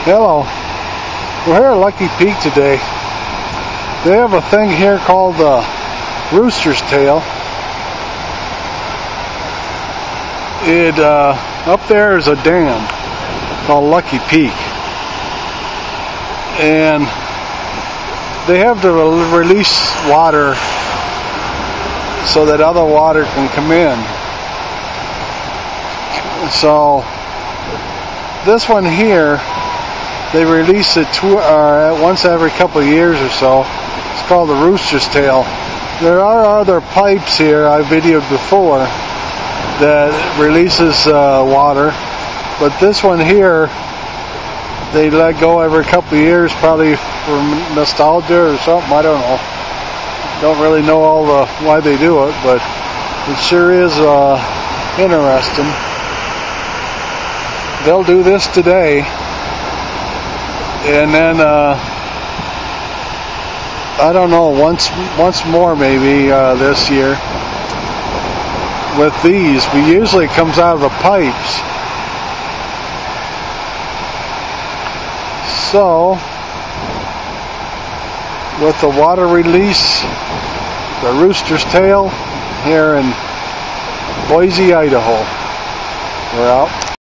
Hello. We're here at Lucky Peak today. They have a thing here called the rooster's tail. Up there is a dam called Lucky Peak, and they have to release water so that other water can come in. So this one here, they release it once every couple of years or so. It's called the rooster's tail. There are other pipes here I videoed before that releases water, but this one here they let go every couple of years, probably for nostalgia or something. I don't know. Don't really know why they do it, but it sure is interesting. They'll do this today, and then I don't know, once more maybe this year. With these, we usually comes out of the pipes. So with the water release, the rooster's tail here in Boise, Idaho. We're out.